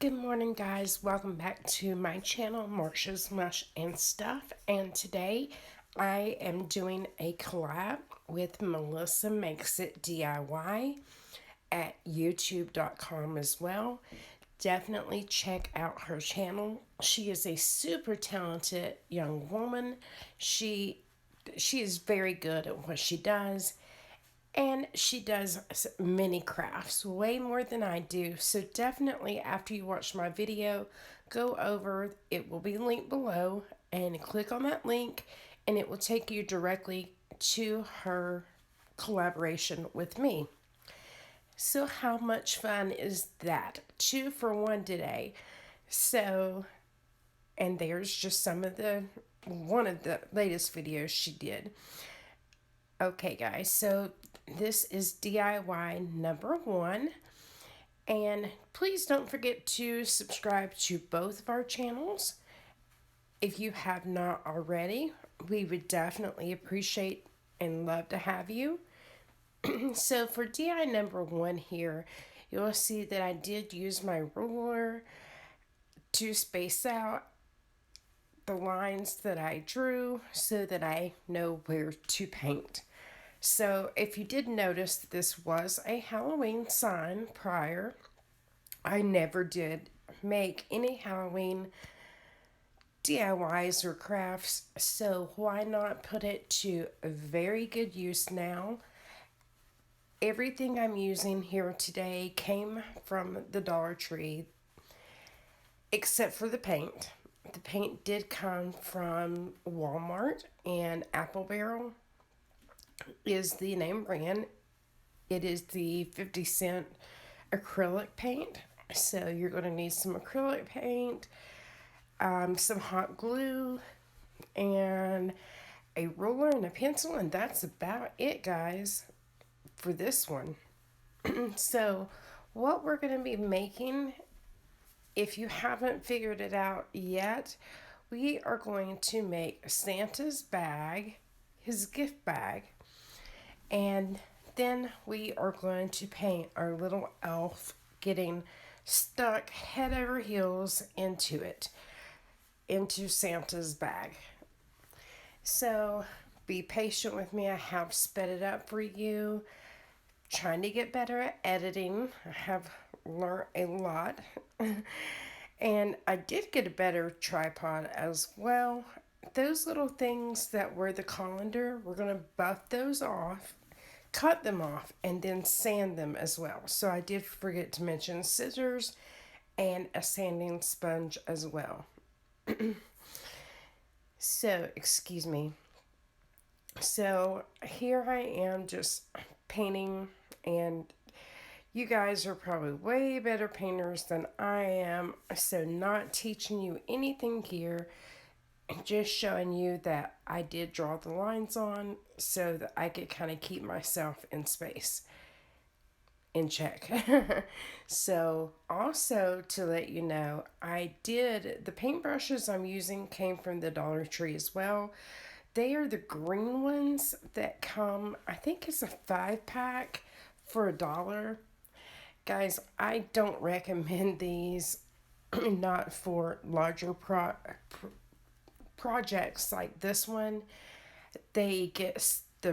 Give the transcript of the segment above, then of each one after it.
Good morning, guys. Welcome back to my channel, Marsha's Mush and Stuff. And today I am doing a collab with Melissa Makes It DIY at youtube.com as well. Definitely check out her channel. She is a super talented young woman. She is very good at what she does. And she does many crafts, way more than I do. So definitely after you watch my video, go over, it will be linked below, and click on that link and it will take you directly to her collaboration with me. So how much fun is that? 2 for 1 today. So, and there's just one of the latest videos she did. Okay, guys, so this is DIY number 1. And please don't forget to subscribe to both of our channels. If you have not already, we would definitely appreciate and love to have you. So for DIY number 1 here, you'll see that I did use my ruler to space out the lines that I drew so that I know where to paint. So if you did notice, this was a Halloween sign prior. I never did make any Halloween DIYs or crafts, so why not put it to very good use now? Everything I'm using here today came from the Dollar Tree, except for the paint. The paint did come from Walmart, and Apple Barrel is the name brand. It is the 50-cent acrylic paint. So you're going to need some acrylic paint, some hot glue, and a ruler and a pencil, and that's about it, guys, for this one. So what we're going to be making, if you haven't figured it out yet, we are going to make Santa's bag, his gift bag, and then we are going to paint our little elf getting stuck head over heels into Santa's bag. So be patient with me. I have sped it up for you. Trying to get better at editing. I have learned a lot. And I did get a better tripod as well. Those little things that were the colander, we're going to buff those off, cut them off, and then sand them as well. So I did forget to mention scissors and a sanding sponge as well. So, excuse me. So here I am just painting, and you guys are probably way better painters than I am. So not teaching you anything here, just showing you that I did draw the lines on so that I could kind of keep myself in space, in check. So also to let you know, the paintbrushes I'm using came from the Dollar Tree as well. They are the green ones that come, I think it's a 5-pack for $1. Guys, I don't recommend these, not for larger projects like this one. The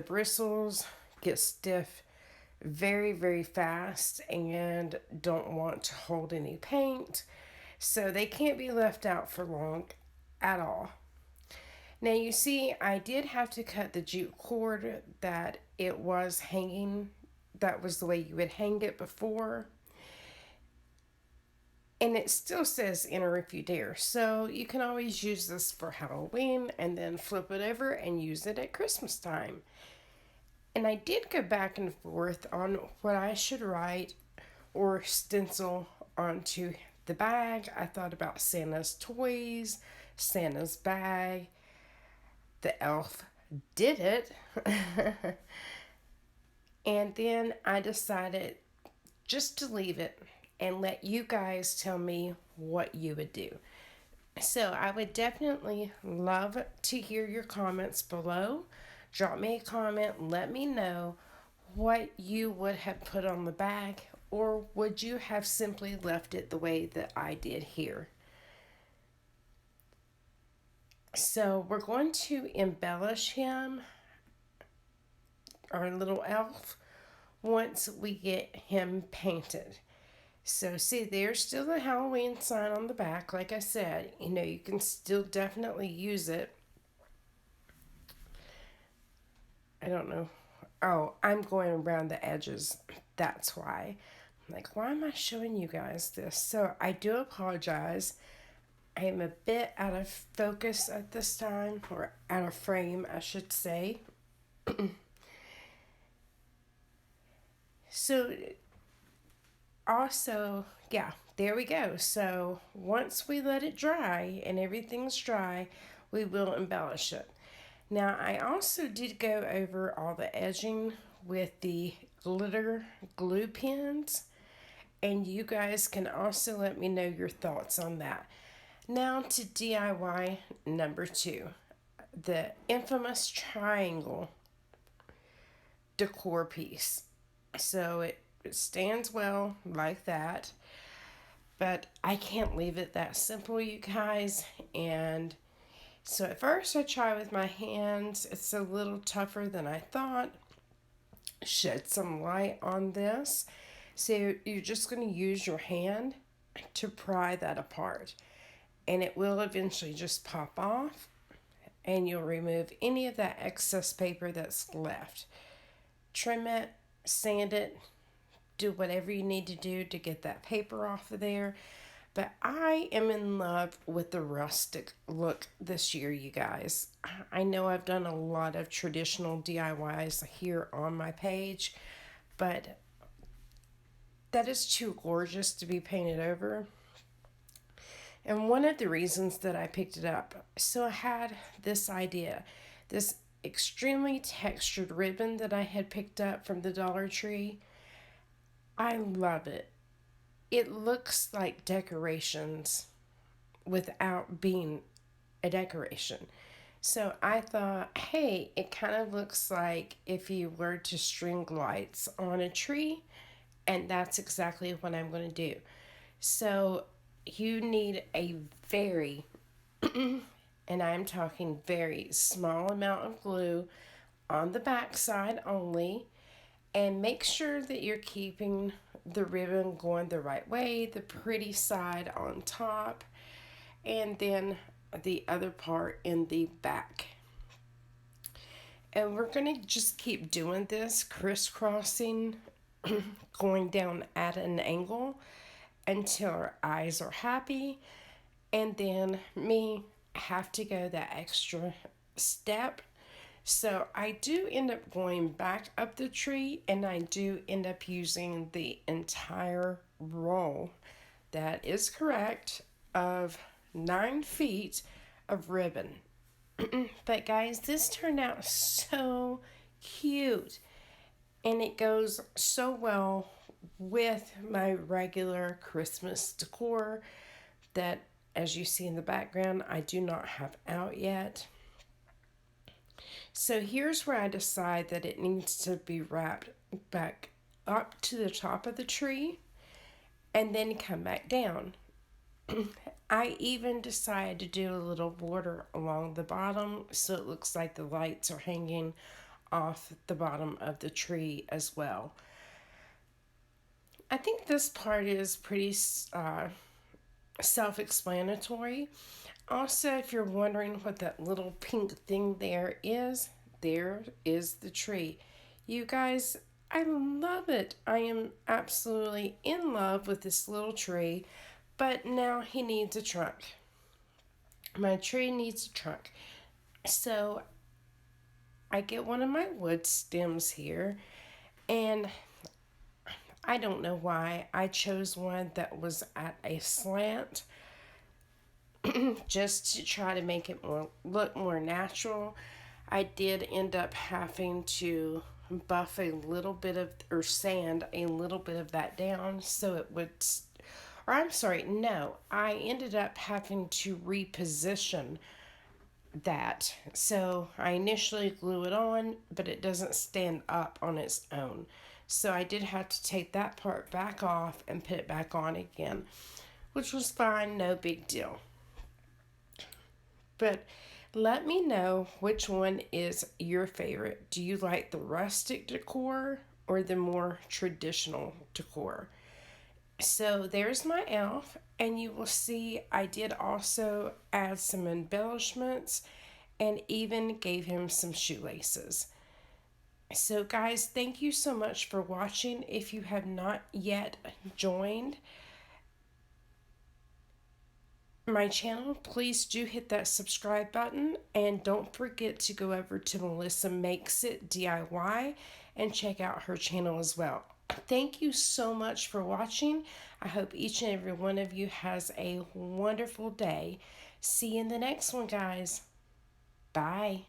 bristles get stiff very, very fast and don't want to hold any paint. So they can't be left out for long at all. Now you see, I did have to cut the jute cord that it was hanging. That was the way you would hang it before. And it still says enter if you dare. So you can always use this for Halloween and then flip it over and use it at Christmas time. And I did go back and forth on what I should write or stencil onto the bag. I thought about Santa's toys, Santa's bag. The elf did it. And then I decided just to leave it and let you guys tell me what you would do. So I would definitely love to hear your comments below. Drop me a comment, let me know what you would have put on the bag or would you have simply left it the way that I did here? So we're going to embellish him, our little elf, once we get him painted. So see, there's still the Halloween sign on the back. Like I said, you can still definitely use it. I don't know. Oh, I'm going around the edges. That's why. I'm like, why am I showing you guys this? So I do apologize. I am a bit out of focus at this time, or out of frame, I should say. So also, yeah, there we go. So once we let it dry and everything's dry, we will embellish it. Now, I also did go over all the edging with the glitter glue pens, and you guys can also let me know your thoughts on that. Now to DIY number 2, the infamous triangle decor piece. So it stands well like that, but I can't leave it that simple, you guys. And so at first I try with my hands. It's a little tougher than I thought. Shed some light on this. So you're just going to use your hand to pry that apart, and it will eventually just pop off, and you'll remove any of that excess paper that's left. Trim it, sand it, do whatever you need to do to get that paper off of there. But I am in love with the rustic look this year, you guys. I know I've done a lot of traditional DIYs here on my page, but that is too gorgeous to be painted over. And one of the reasons that I picked it up, so I had this idea, this extremely textured ribbon that I had picked up from the Dollar Tree. I love it. It looks like decorations without being a decoration. So I thought, hey, it kind of looks like if you were to string lights on a tree, and that's exactly what I'm going to do. So you need a very, and I'm talking very small amount of glue on the back side only, and make sure that you're keeping the ribbon going the right way, the pretty side on top, and then the other part in the back. And we're going to just keep doing this, crisscrossing, going down at an angle until our eyes are happy. And then me have to go that extra step. So I do end up going back up the tree, and I do end up using the entire roll, that is correct, of 9 feet of ribbon. But guys, this turned out so cute, and it goes so well with my regular Christmas decor that, as you see in the background, I do not have out yet. So here's where I decide that it needs to be wrapped back up to the top of the tree and then come back down. I even decided to do a little border along the bottom so it looks like the lights are hanging off the bottom of the tree as well. I think this part is pretty self-explanatory. Also, if you're wondering what that little pink thing there is the tree. You guys, I love it. I am absolutely in love with this little tree, but now he needs a trunk. My tree needs a trunk. So I get one of my wood stems here, and I don't know why I chose one that was at a slant just to try to make it look more natural. I did end up having to buff a little bit of, or sand a little bit of that down so it would, or I'm sorry, no, I ended up having to reposition that. So I initially glue it on, but it doesn't stand up on its own. So I did have to take that part back off and put it back on again, which was fine, no big deal. But let me know which one is your favorite. Do you like the rustic decor or the more traditional decor? So there's my elf, and you will see I did also add some embellishments and even gave him some shoelaces. So, guys, thank you so much for watching. If you have not yet joined my channel, please do hit that subscribe button, and don't forget to go over to Melissa Makes It DIY and check out her channel as well. Thank you so much for watching. I hope each and every one of you has a wonderful day. See you in the next one, guys. Bye.